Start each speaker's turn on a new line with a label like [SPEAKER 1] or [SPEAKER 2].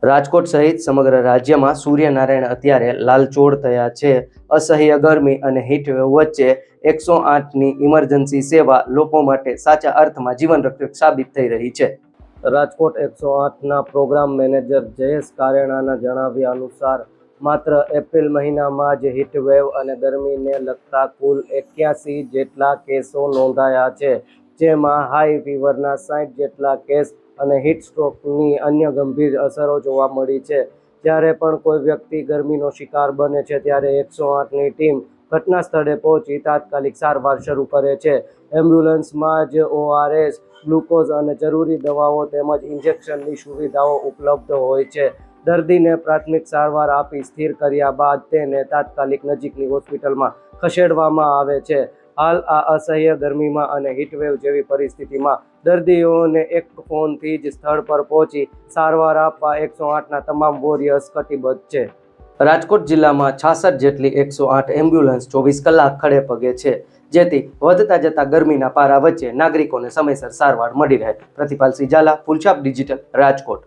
[SPEAKER 1] રાજકોટ સહિત સમગ્ર રાજ્યમાં સૂર્યનારાયણ અત્યારે લાલચોળ થયા છે. અસહ્ય ગરમી અને હીટવેવ વચ્ચે 108ની ઇમરજન્સી સેવા લોકો માટે સાચા અર્થમાં જીવનરક્ષક સાબિત થઈ રહી છે. રાજકોટ 108ના પ્રોગ્રામ મેનેજર જયેશ કારેણાના જણાવ્યા અનુસાર માત્ર એપ્રિલ મહિનામાં જ હીટવેવ અને ગરમીને લગતા કુલ 81 જેટલા કેસો નોંધાયા છે, જેમાં હાઈ ફીવરના 60 જેટલા કેસ અને હીટ સ્ટ્રોકની અન્ય ગંભીર અસરો જોવા મળી છે. જ્યારે પણ કોઈ વ્યક્તિ ગરમીનો શિકાર બને છે ત્યારે 108ની ટીમ ઘટના સ્થળે પહોંચી તાત્કાલિક સારવાર શરૂ કરે છે. એમ્બ્યુલન્સમાં જ ORS, ગ્લુકોઝ અને જરૂરી દવાઓ તેમજ ઇન્જેક્શનની સુવિધાઓ ઉપલબ્ધ હોય છે. દર્દીને પ્રાથમિક સારવાર આપી સ્થિર કર્યા બાદ તેને તાત્કાલિક નજીકની હોસ્પિટલમાં ખસેડવામાં આવે છે. હાલ આ અસહ્ય ગરમીમાં અને હીટવેવ જેવી પરિસ્થિતિમાં દર્દીઓને એક ફોનથી જ સ્થળ પર પહોંચી સારવાર આપવા 108ના તમામ વોરિયર્સ કટિબદ્ધ છે. રાજકોટ જિલ્લામાં 66 જેટલી 108 એમ્બ્યુલન્સ 24 કલાક ખડે પગે છે, જેથી વધતા જતા ગરમીના પારા વચ્ચે નાગરિકોને સમયસર સારવાર મળી રહે. પ્રતિપાલ સિંહ ઝાલા, ફૂલછાપ ડિજિટલ, રાજકોટ.